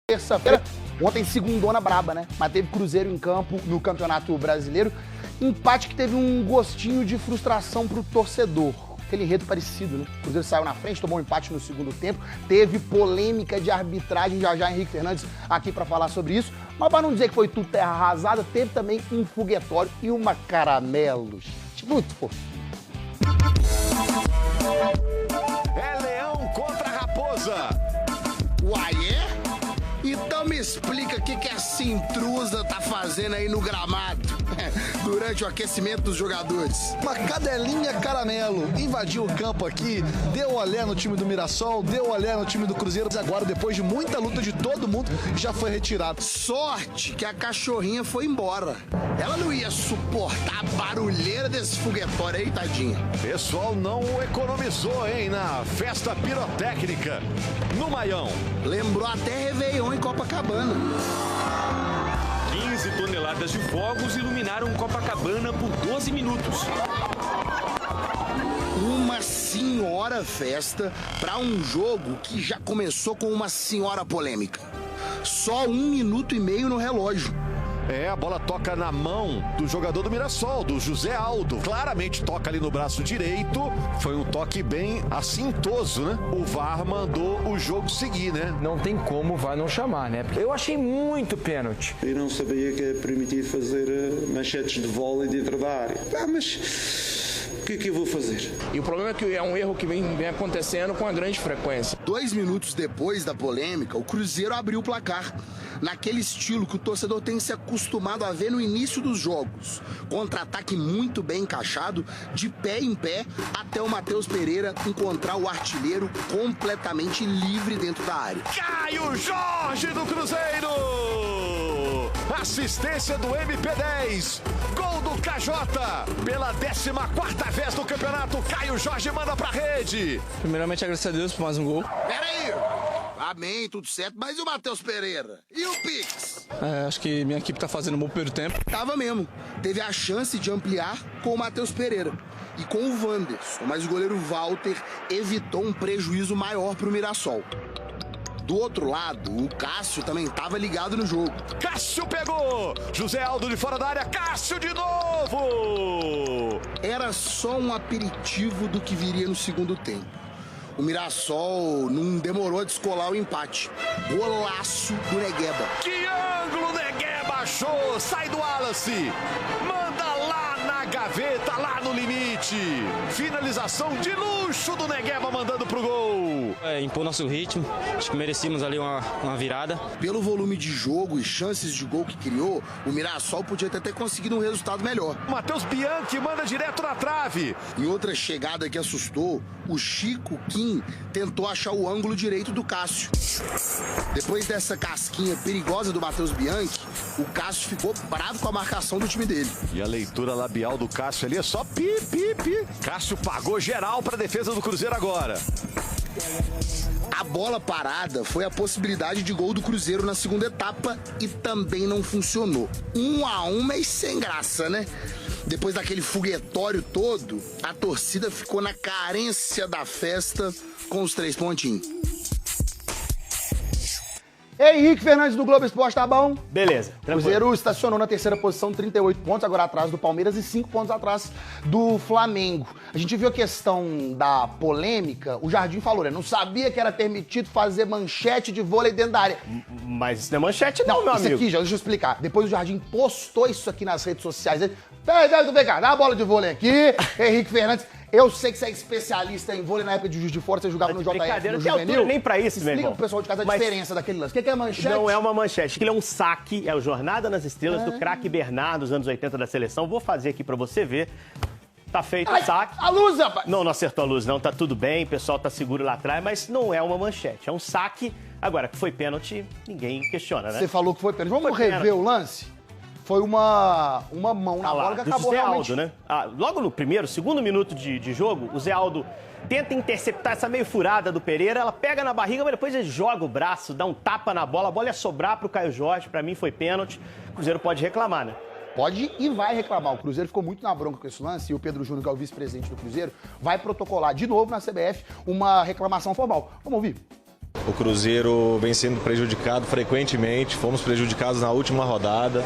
terça-feira. Ontem, segundona braba, né? Mas teve Cruzeiro em campo no Campeonato Brasileiro. Empate que teve um gostinho de frustração pro torcedor. Aquele enredo parecido, né? O Cruzeiro saiu na frente, tomou um empate no segundo tempo. Teve polêmica de arbitragem, já Henrique Fernandes aqui pra falar sobre isso. Mas pra não dizer que foi tudo terra arrasada, teve também um foguetório e uma caramelos. Muito fofinho. É leão contra raposa. Uai, é? Então me explica o que essa intrusa tá fazendo aí no gramado durante o aquecimento dos jogadores. Uma cadelinha caramelo invadiu o campo aqui, deu olé no time do Mirassol, deu olé no time do Cruzeiro. Agora, depois de muita luta de todo mundo, já foi retirado. Sorte que a cachorrinha foi embora. Ela não ia suportar a barulheira desse foguetório aí, tadinha. Pessoal não economizou, hein, na festa pirotécnica no Maião. Lembrou até Réveillon em Copacabana. 15 toneladas de fogos iluminaram Copacabana por 12 minutos. Uma senhora festa para um jogo que já começou com uma senhora polêmica. Só 1 minuto e meio no relógio. É, a bola toca na mão do jogador do Mirassol, do José Aldo. Claramente toca ali no braço direito. Foi um toque bem assintoso, né? O VAR mandou o jogo seguir, né? Não tem como o VAR não chamar, né? Eu achei muito pênalti. Eu não sabia que é permitido fazer manchetes de vôlei dentro da área. Mas o que é que eu vou fazer? E o problema é que é um erro que vem acontecendo com uma grande frequência. 2 minutos depois da polêmica, o Cruzeiro abriu o placar. Naquele estilo que o torcedor tem se acostumado a ver no início dos jogos. Contra-ataque muito bem encaixado, de pé em pé, até o Matheus Pereira encontrar o artilheiro completamente livre dentro da área. Caio Jorge do Cruzeiro! Assistência do MP10. Gol do KJ. Pela 14ª vez no campeonato, Caio Jorge manda pra rede. Primeiramente, agradecer a Deus por mais um gol. Peraí! Amém, tudo certo. Mas e o Matheus Pereira? E o Pix? Acho que minha equipe tá fazendo um bom primeiro tempo. Tava mesmo. Teve a chance de ampliar com o Matheus Pereira e com o Wanderson, mas o goleiro Walter evitou um prejuízo maior pro Mirassol. Do outro lado, o Cássio também estava ligado no jogo. Cássio pegou! José Aldo de fora da área, Cássio de novo! Era só um aperitivo do que viria no segundo tempo. O Mirassol não demorou a descolar o empate. Golaço do Negueba. Que ângulo Negueba achou! Sai do Wallace! Manda lá na gaveta, lá no limite! Finalização de luxo do Negueba mandando pro gol! Impor nosso ritmo, acho que merecíamos ali uma virada. Pelo volume de jogo e chances de gol que criou, o Mirassol podia até ter conseguido um resultado melhor. Matheus Bianchi manda direto na trave. Em outra chegada que assustou, o Chico Kim tentou achar o ângulo direito do Cássio. Depois dessa casquinha perigosa do Matheus Bianchi, o Cássio ficou bravo com a marcação do time dele. E a leitura labial do Cássio ali é só pi, pi, pi. Cássio pagou geral para a defesa do Cruzeiro agora. A bola parada foi a possibilidade de gol do Cruzeiro na segunda etapa e também não funcionou. 1-1, mas sem graça, né? Depois daquele foguetório todo, a torcida ficou na carência da festa com os 3 pontinhos. Henrique Fernandes do Globo Esporte, tá bom? Beleza, tranquilo. Cruzeiro estacionou na terceira posição, 38 pontos, agora atrás do Palmeiras e 5 pontos atrás do Flamengo. A gente viu a questão da polêmica, o Jardim falou, né? Não sabia que era permitido fazer manchete de vôlei dentro da área. Mas isso não é manchete não, meu isso amigo. aqui, já, deixa eu explicar. Depois o Jardim postou isso aqui nas redes sociais. Vem cá, dá a bola de vôlei aqui, Henrique Fernandes. Eu sei que você é especialista em vôlei na época de Juiz de Fora, você jogava no JF, no Juvenil. Nem pra isso, meu irmão. Explica pro pessoal de casa a diferença daquele lance. O que é manchete? Não é uma manchete, aquilo é um saque, é o Jornada nas Estrelas do craque Bernardo, dos anos 80 da seleção. Vou fazer aqui pra você ver. Tá feito o saque. A luz, rapaz! Não acertou a luz não, tá tudo bem, o pessoal tá seguro lá atrás, mas não é uma manchete, é um saque. Agora, que foi pênalti, ninguém questiona, né? Você falou que foi pênalti. Vamos Foi rever pênalti. o lance? Foi uma mão na bola que do acabou Zé realmente... Aldo, né? Logo no segundo minuto de jogo, o Zé Aldo tenta interceptar essa meio furada do Pereira, ela pega na barriga, mas depois ele joga o braço, dá um tapa na bola, a bola ia sobrar pro Caio Jorge, pra mim foi pênalti, o Cruzeiro pode reclamar, né? Pode e vai reclamar. O Cruzeiro ficou muito na bronca com esse lance e o Pedro Júnior, que é o vice-presidente do Cruzeiro, vai protocolar de novo na CBF uma reclamação formal. Vamos ouvir? O Cruzeiro vem sendo prejudicado frequentemente, fomos prejudicados na última rodada,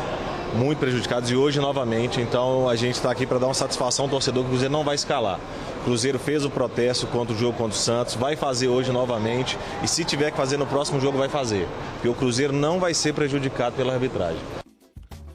muito prejudicados e hoje novamente, então a gente está aqui para dar uma satisfação ao torcedor que o Cruzeiro não vai escalar. O Cruzeiro fez o protesto contra o jogo contra o Santos, vai fazer hoje novamente e se tiver que fazer no próximo jogo vai fazer, porque o Cruzeiro não vai ser prejudicado pela arbitragem.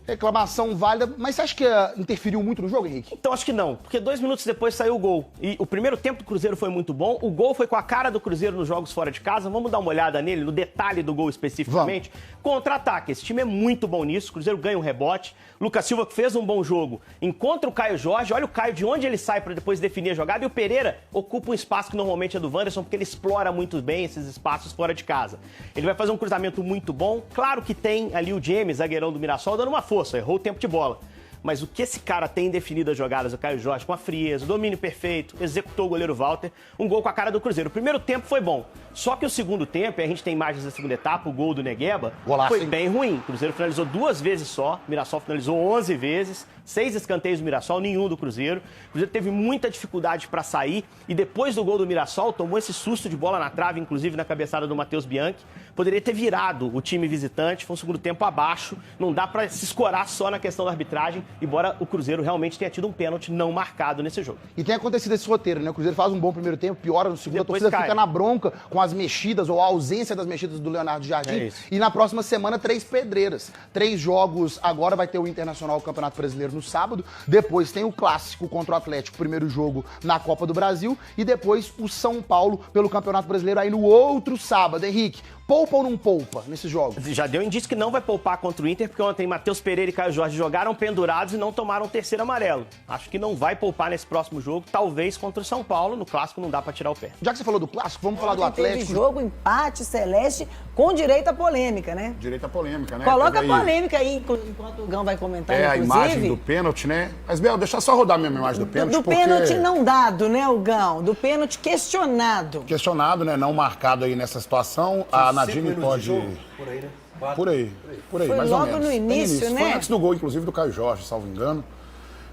Reclamação válida, mas você acha que interferiu muito no jogo, Henrique? Então acho que não, porque 2 minutos depois saiu o gol. E o primeiro tempo do Cruzeiro foi muito bom, o gol foi com a cara do Cruzeiro nos jogos fora de casa. Vamos dar uma olhada nele, no detalhe do gol especificamente. Contra-ataque, esse time é muito bom nisso, o Cruzeiro ganha um rebote. Lucas Silva, que fez um bom jogo, encontra o Caio Jorge, olha o Caio de onde ele sai para depois definir a jogada, e o Pereira ocupa um espaço que normalmente é do Wanderson, porque ele explora muito bem esses espaços fora de casa. Ele vai fazer um cruzamento muito bom, claro que tem ali o James, zagueirão do Mirassol, dando uma força, errou o tempo de bola. Mas o que esse cara tem definido as jogadas, o Caio Jorge, com a frieza, o domínio perfeito, executou o goleiro Walter, um gol com a cara do Cruzeiro. O primeiro tempo foi bom, só que o segundo tempo, e a gente tem imagens da segunda etapa, o gol do Negueba, foi bem ruim. O Cruzeiro finalizou 2 vezes só, o Mirassol finalizou 11 vezes, 6 escanteios do Mirassol, nenhum do Cruzeiro. O Cruzeiro teve muita dificuldade para sair e depois do gol do Mirassol tomou esse susto de bola na trave, inclusive na cabeçada do Matheus Bianchi. Poderia ter virado o time visitante, foi um segundo tempo abaixo, não dá para se escorar só na questão da arbitragem, embora o Cruzeiro realmente tenha tido um pênalti não marcado nesse jogo. E tem acontecido esse roteiro, né? O Cruzeiro faz um bom primeiro tempo, piora no segundo, a torcida fica na bronca com as mexidas ou a ausência das mexidas do Leonardo Jardim. E na próxima semana, 3 pedreiras. 3 jogos, agora vai ter o Internacional, o Campeonato Brasileiro no sábado, depois tem o Clássico contra o Atlético, primeiro jogo na Copa do Brasil, e depois o São Paulo pelo Campeonato Brasileiro aí no outro sábado. Henrique, poupa ou não poupa nesses jogos? Já deu indício que não vai poupar contra o Inter, porque ontem Matheus Pereira e Caio Jorge jogaram pendurados e não tomaram o terceiro amarelo. Acho que não vai poupar nesse próximo jogo, talvez contra o São Paulo. No Clássico não dá pra tirar o pé. Já que você falou do Clássico, vamos falar do Atlético. Teve jogo, empate, Celeste, com direito à polêmica, né? Direito à polêmica, né? Coloca a polêmica aí, enquanto o Gão vai comentar, inclusive. A imagem do pênalti, né? Mas, Bel, deixa eu só rodar a minha imagem do pênalti, porque... pênalti não dado, né, o Gão? Do pênalti questionado. Questionado, né? Não marcado aí nessa situação. A Nadine pode... Por aí, né? Por aí, foi mais ou menos. Logo no início, né? Foi antes do gol, inclusive, do Caio Jorge, salvo engano.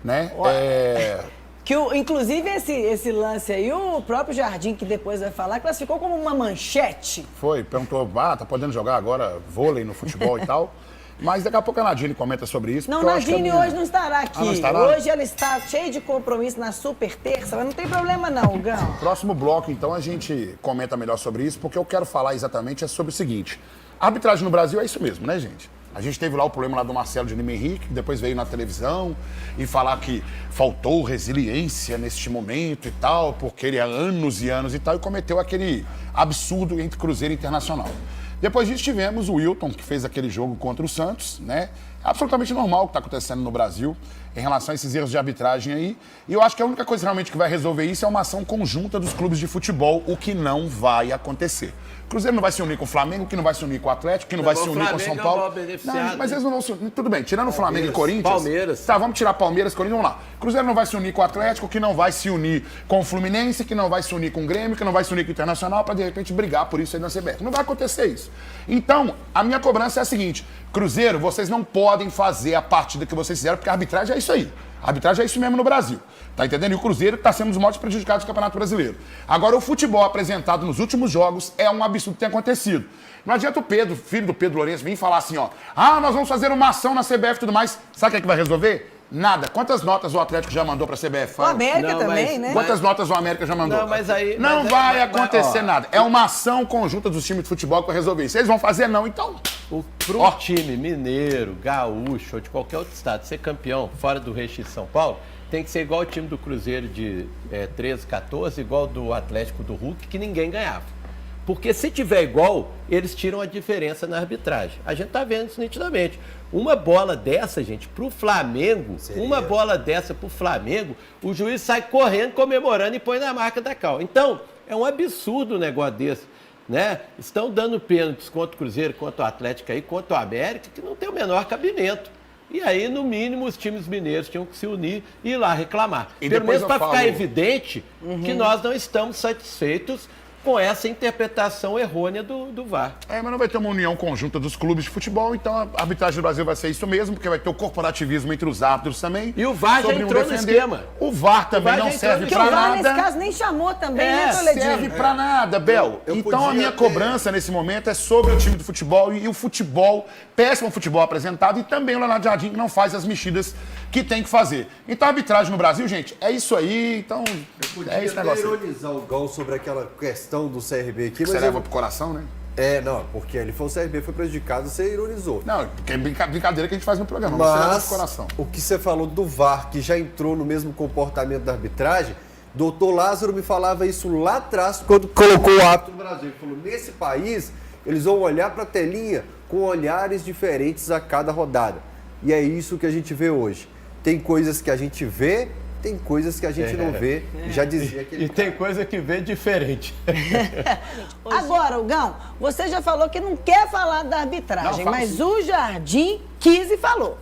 Né? Inclusive, esse lance aí, o próprio Jardim, que depois vai falar, classificou como uma manchete. Foi, perguntou, tá podendo jogar agora vôlei no futebol e tal. Mas daqui a pouco a Nadine comenta sobre isso. Não, Nadine hoje não estará aqui. Não estará? Hoje ela está cheia de compromisso na super terça, mas não tem problema não, Gão. Próximo bloco, então, a gente comenta melhor sobre isso, porque eu quero falar exatamente sobre o seguinte. A arbitragem no Brasil é isso mesmo, né, gente? A gente teve lá o problema lá do Marcelo de Lima Henrique, que depois veio na televisão e falar que faltou resiliência neste momento e tal, porque ele há anos e anos e tal, e cometeu aquele absurdo entre Cruzeiro e Internacional. Depois disso tivemos o Wilton, que fez aquele jogo contra o Santos, né? Absolutamente normal o que está acontecendo no Brasil em relação a esses erros de arbitragem aí. E eu acho que a única coisa realmente que vai resolver isso é uma ação conjunta dos clubes de futebol, o que não vai acontecer. O Cruzeiro não vai se unir com o Flamengo, que não vai se unir com o Atlético, que não vai se unir com o São Paulo. Não, mas eles não vão se unir. Tudo bem, tirando o Flamengo e Corinthians. Palmeiras. Tá, vamos tirar Palmeiras e Corinthians, vamos lá. Cruzeiro não vai se unir com o Atlético, que não vai se unir com o Fluminense, que não vai se unir com o Grêmio, que não vai se unir com o Internacional, para de repente brigar por isso aí na CBF. Não vai acontecer isso. Então, a minha cobrança é a seguinte: Cruzeiro, vocês não podem fazer a partida que vocês fizeram, porque a arbitragem é isso aí. A arbitragem é isso mesmo no Brasil. Tá entendendo? E o Cruzeiro está sendo um dos maiores prejudicados do Campeonato Brasileiro. Agora, o futebol apresentado nos últimos jogos é um absurdo que tem acontecido. Não adianta o Pedro, filho do Pedro Lourenço, vir falar assim, ó. Nós vamos fazer uma ação na CBF e tudo mais. Sabe o que vai resolver? Nada. Quantas notas o Atlético já mandou pra CBF? O América também, né? Quantas notas o América já mandou? Não, mas aí... Não vai acontecer nada. É uma ação conjunta dos times de futebol que vai resolver isso. Eles vão fazer não, então... Pro time mineiro, gaúcho ou de qualquer outro estado ser campeão fora do Reixo de São Paulo, tem que ser igual o time do Cruzeiro de 13, 14, igual do Atlético do Hulk, que ninguém ganhava. Porque se tiver igual, eles tiram a diferença na arbitragem. A gente tá vendo isso nitidamente. Uma bola dessa, gente, pro Flamengo, o juiz sai correndo, comemorando e põe na marca da cal. Então, é um absurdo um negócio desse, né? Estão dando pênaltis contra o Cruzeiro, contra o Atlético aí, contra o América, que não tem o menor cabimento. E aí, no mínimo, os times mineiros tinham que se unir e ir lá reclamar. Pelo menos para ficar evidente que nós não estamos satisfeitos com essa interpretação errônea do VAR. Mas não vai ter uma união conjunta dos clubes de futebol, então a arbitragem do Brasil vai ser isso mesmo, porque vai ter o corporativismo entre os árbitros também. E o VAR já entrou no esquema. O VAR também não serve pra nada. Porque o VAR, nesse caso, nem chamou também, né, Toledinho? Serve pra nada, Bel. Então a minha cobrança nesse momento é sobre o time do futebol e o futebol, péssimo futebol apresentado, e também o Leonardo Jardim que não faz as mexidas que tem que fazer. Então a arbitragem no Brasil, gente, é isso aí, então é esse negócio. Eu podia ironizar o Gol sobre aquela questão do CRB aqui, mas você leva pro coração, né? Não, porque ele foi o CRB, foi prejudicado, você ironizou. Não, porque é brincadeira que a gente faz no programa, mas você leva pro coração. O que você falou do VAR, que já entrou no mesmo comportamento da arbitragem, doutor Lázaro me falava isso lá atrás, quando colocou o árbitro no Brasil. Ele falou, nesse país, eles vão olhar pra telinha com olhares diferentes a cada rodada. E é isso que a gente vê hoje. Tem coisas que a gente vê, tem coisas que a gente não vê. Já dizia aquele tem coisa que vê diferente. Agora, Hugão, você já falou que não quer falar da arbitragem, mas o Jardim quis e falou.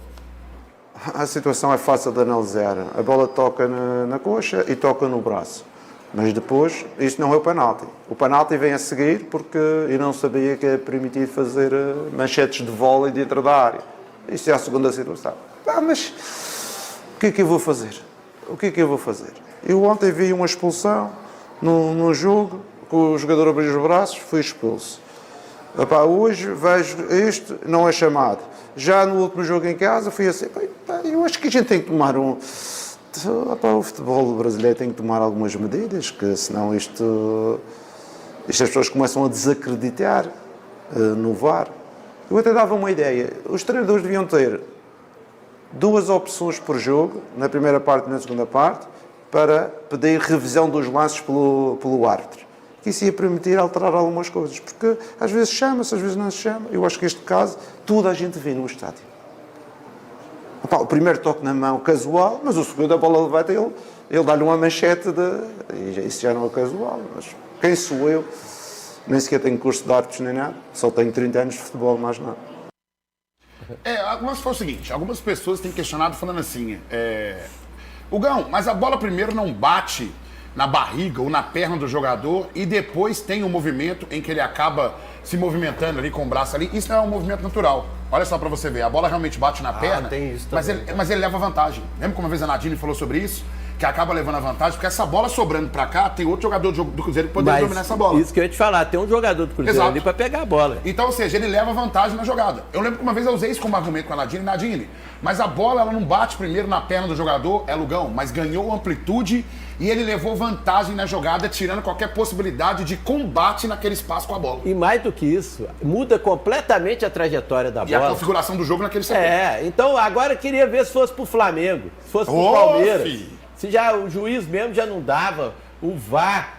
A situação é fácil de analisar. A bola toca na coxa e toca no braço. Mas depois, isto não é o penalti. O penalti vem a seguir porque eu não sabia que é permitido fazer manchetes de vôlei dentro da área. Isto é a segunda situação. Mas o que é que eu vou fazer? O que é que eu vou fazer? Eu ontem vi uma expulsão num jogo, que o jogador abriu os braços, foi expulso. Hoje vejo isto, não é chamado. Já no último jogo em casa fui assim, eu acho que a gente tem que tomar o futebol brasileiro tem que tomar algumas medidas, que senão isto as pessoas começam a desacreditar no VAR. Eu até dava uma ideia, os treinadores deviam ter 2 opções por jogo, na primeira parte e na segunda parte, para pedir revisão dos lances pelo árbitro. Isso ia permitir alterar algumas coisas, porque às vezes chama-se, às vezes não se chama. Eu acho que este caso, tudo a gente vê no estádio. O primeiro toque na mão, casual, mas o segundo, a bola levanta, ele dá-lhe uma manchete isso já não é casual, mas quem sou eu? Nem sequer tenho curso de árbitros nem nada, só tenho 30 anos de futebol, mais nada. Mas foi o seguinte, algumas pessoas têm questionado falando assim, Hugão, mas a bola primeiro não bate na barriga ou na perna do jogador e depois tem um movimento em que ele acaba se movimentando ali com o braço ali. Isso não é um movimento natural. Olha só pra você ver, a bola realmente bate na perna, tem isso mas ele leva vantagem. Lembra como uma vez a Nadine falou sobre isso? Que acaba levando a vantagem, porque essa bola sobrando pra cá, tem outro jogador do Cruzeiro que poderia dominar essa bola. Isso que eu ia te falar, tem um jogador do Cruzeiro ali pra pegar a bola. Então, ou seja, ele leva vantagem na jogada. Eu lembro que uma vez eu usei isso como argumento com a Nadine, mas a bola ela não bate primeiro na perna do jogador, é Lugão, mas ganhou amplitude e ele levou vantagem na jogada, tirando qualquer possibilidade de combate naquele espaço com a bola. E mais do que isso, muda completamente a trajetória da bola. E a configuração do jogo naquele setor. Então agora eu queria ver se fosse pro Flamengo, se fosse pro Palmeiras. Se já o juiz mesmo já não dava, o VAR.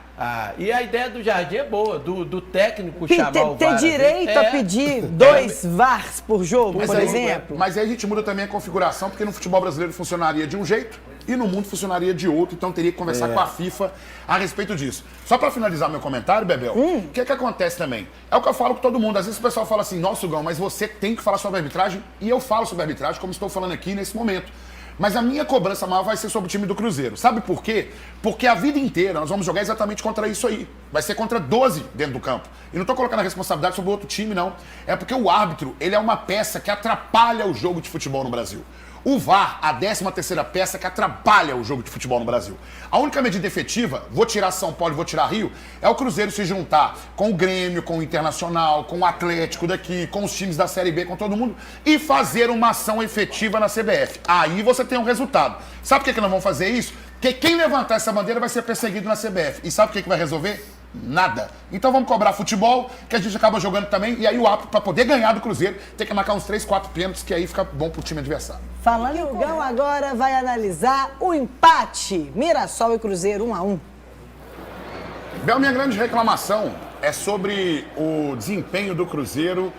E a ideia do Jardim é boa, do técnico chamar o VAR. Ter direito a pedir 2 VARs por jogo, por exemplo. Mas aí a gente muda também a configuração, porque no futebol brasileiro funcionaria de um jeito e no mundo funcionaria de outro, então teria que conversar com a FIFA a respeito disso. Só para finalizar meu comentário, Bebel, o que acontece também? É o que eu falo com todo mundo. Às vezes o pessoal fala assim, nossa, Gão, mas você tem que falar sobre arbitragem, e eu falo sobre arbitragem como estou falando aqui nesse momento. Mas a minha cobrança maior vai ser sobre o time do Cruzeiro. Sabe por quê? Porque a vida inteira nós vamos jogar exatamente contra isso aí. Vai ser contra 12 dentro do campo. E não estou colocando a responsabilidade sobre o outro time, não. É porque o árbitro, ele é uma peça que atrapalha o jogo de futebol no Brasil. O VAR, a 13ª peça que atrapalha o jogo de futebol no Brasil. A única medida efetiva, vou tirar São Paulo e vou tirar Rio, é o Cruzeiro se juntar com o Grêmio, com o Internacional, com o Atlético daqui, com os times da Série B, com todo mundo, e fazer uma ação efetiva na CBF. Aí você tem um resultado. Sabe por que nós vamos fazer isso? Porque quem levantar essa bandeira vai ser perseguido na CBF. E sabe o que vai resolver? Nada. Então vamos cobrar futebol, que a gente acaba jogando também, e aí o árbitro, para poder ganhar do Cruzeiro, tem que marcar uns 3, 4 pênaltis, que aí fica bom pro time adversário. Falando em Hugão, agora vai analisar o empate. Mirassol e Cruzeiro 1-1. Bel, minha grande reclamação é sobre o desempenho do Cruzeiro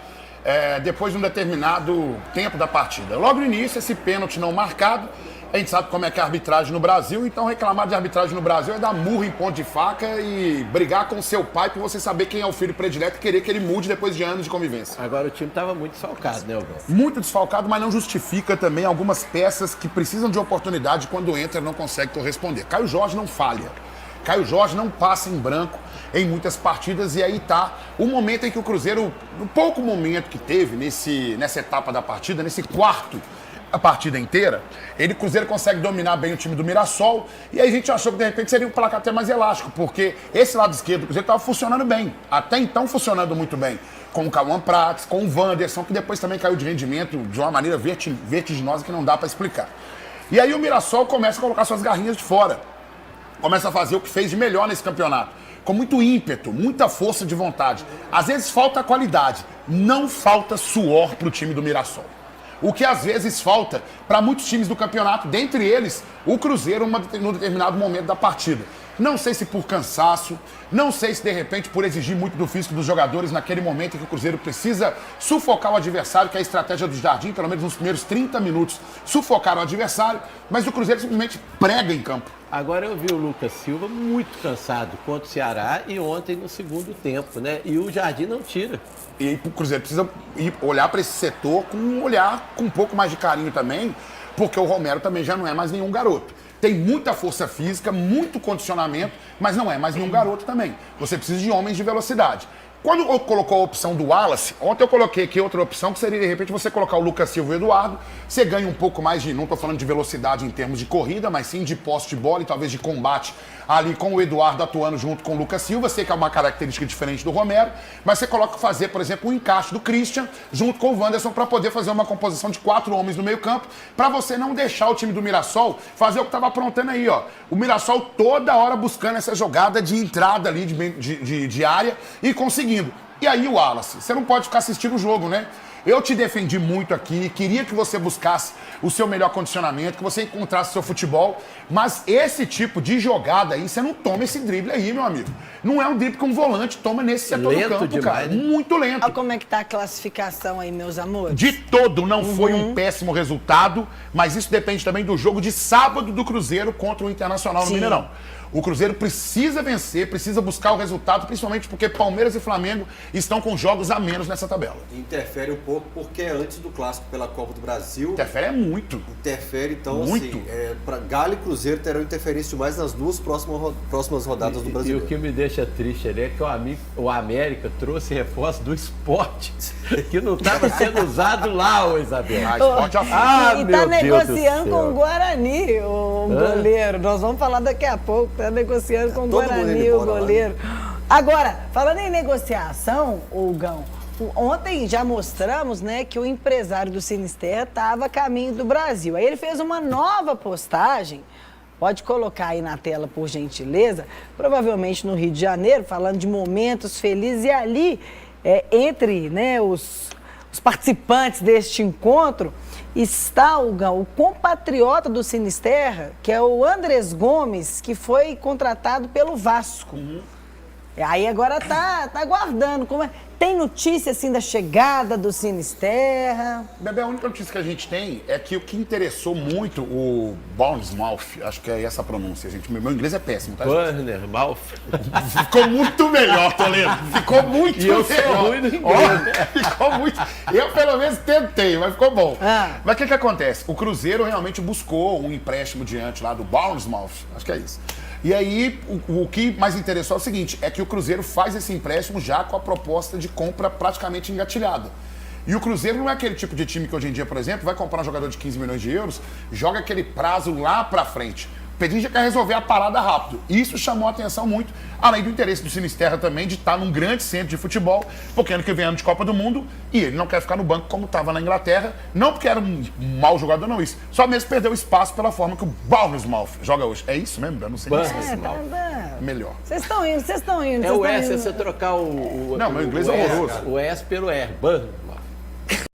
depois de um determinado tempo da partida. Logo no início, esse pênalti não marcado. A gente sabe como é que é a arbitragem no Brasil, então reclamar de arbitragem no Brasil é dar murro em ponto de faca e brigar com seu pai por você saber quem é o filho predileto e querer que ele mude depois de anos de convivência. Agora o time estava muito desfalcado, né, Hugo? Muito desfalcado, mas não justifica também algumas peças que precisam de oportunidade quando entra não consegue corresponder. Caio Jorge não falha. Caio Jorge não passa em branco em muitas partidas, e aí tá o momento em que o Cruzeiro, no pouco momento que teve nessa etapa da partida, nesse quarto a partida inteira, o Cruzeiro consegue dominar bem o time do Mirassol, e aí a gente achou que de repente seria um placar até mais elástico, porque esse lado esquerdo do Cruzeiro estava funcionando bem, até então funcionando muito bem, com o Cauã Prats, com o Wanderson, que depois também caiu de rendimento de uma maneira vertiginosa que não dá para explicar. E aí o Mirassol começa a colocar suas garrinhas de fora, começa a fazer o que fez de melhor nesse campeonato, com muito ímpeto, muita força de vontade. Às vezes falta qualidade, não falta suor para o time do Mirassol. O que às vezes falta para muitos times do campeonato, dentre eles o Cruzeiro, num determinado momento da partida. Não sei se por cansaço, não sei se de repente por exigir muito do físico dos jogadores naquele momento em que o Cruzeiro precisa sufocar o adversário, que é a estratégia do Jardim, pelo menos nos primeiros 30 minutos, sufocar o adversário, mas o Cruzeiro simplesmente prega em campo. Agora eu vi o Lucas Silva muito cansado contra o Ceará e ontem no segundo tempo, né? E o Jardim não tira. E o Cruzeiro precisa olhar para esse setor com um olhar com um pouco mais de carinho também, porque o Romero também já não é mais nenhum garoto. Tem muita força física, muito condicionamento, mas não é mais nenhum garoto também. Você precisa de homens de velocidade. Quando colocou a opção do Wallace, ontem eu coloquei aqui outra opção, que seria, de repente, você colocar o Lucas Silva e o Eduardo, você ganha um pouco mais de, não estou falando de velocidade em termos de corrida, mas sim de posse de bola e talvez de combate ali com o Eduardo atuando junto com o Lucas Silva. Sei que é uma característica diferente do Romero, mas você coloca fazer, por exemplo, o encaixe do Christian junto com o Wanderson para poder fazer uma composição de 4 homens no meio campo, para você não deixar o time do Mirassol fazer o que estava aprontando aí, ó. O Mirassol toda hora buscando essa jogada de entrada ali de área e conseguindo. E aí o Wallace, você não pode ficar assistindo o jogo, né? Eu te defendi muito aqui, queria que você buscasse o seu melhor condicionamento, que você encontrasse o seu futebol, mas esse tipo de jogada aí, você não toma esse drible aí, meu amigo. Não é um drible que um volante toma nesse setor do campo, demais, cara. Né? Muito lento. Olha como é que tá a classificação aí, meus amores. De todo não foi um péssimo resultado, mas isso depende também do jogo de sábado do Cruzeiro contra o Internacional no Mineirão. O Cruzeiro precisa vencer, precisa buscar o resultado, principalmente porque Palmeiras e Flamengo estão com jogos a menos nessa tabela. Interfere um pouco porque é antes do clássico pela Copa do Brasil. Interfere muito. Interfere, então, muito. Assim, para Galo e Cruzeiro terão interferência demais nas duas próximas rodadas do Brasileiro. E o que me deixa triste ali é que o América trouxe reforço do Sport, que não estava sendo usado lá, ô Isabel. E tá negociando com o Guarani, o goleiro. Nós vamos falar daqui a pouco. Tá negociando com o Guarani, o goleiro. Agora, falando em negociação, Gão, ontem já mostramos, né, que o empresário do Sinisterra estava a caminho do Brasil. Aí ele fez uma nova postagem, pode colocar aí na tela, por gentileza, provavelmente no Rio de Janeiro, falando de momentos felizes. E ali, entre, né, os participantes deste encontro, está o compatriota do Sinisterra, que é o Andrés Gomes, que foi contratado pelo Vasco. Aí agora tá aguardando. Tem notícia assim da chegada do Sinisterra? Bebê, a única notícia que a gente tem é que o que interessou muito o Bournemouth, acho que é essa a pronúncia, gente. Meu inglês é péssimo, tá? Bournemouth. Ficou muito melhor, Toledo. Ficou muito melhor. Eu sou ruim no inglês. Ficou muito. Eu pelo menos tentei, mas ficou bom. Mas o que acontece? O Cruzeiro realmente buscou um empréstimo diante lá do Bournemouth, acho que é isso. E aí, o que mais interessou é o seguinte, é que o Cruzeiro faz esse empréstimo já com a proposta de compra praticamente engatilhada. E o Cruzeiro não é aquele tipo de time que hoje em dia, por exemplo, vai comprar um jogador de 15 milhões de euros, joga aquele prazo lá pra frente. O Pedrinho já quer resolver a parada rápido. Isso chamou a atenção muito, além do interesse do Sinisterra também de estar num grande centro de futebol, porque ano que vem é ano de Copa do Mundo, e ele não quer ficar no banco como estava na Inglaterra, não porque era um mau jogador, não isso. Só mesmo perdeu espaço pela forma que o Bournemouth joga hoje. É isso mesmo? Eu não sei se é sinal. Melhor. Vocês estão indo. É o S, é você trocar o... Não, meu inglês é horroroso. O S pelo R, Bournemouth.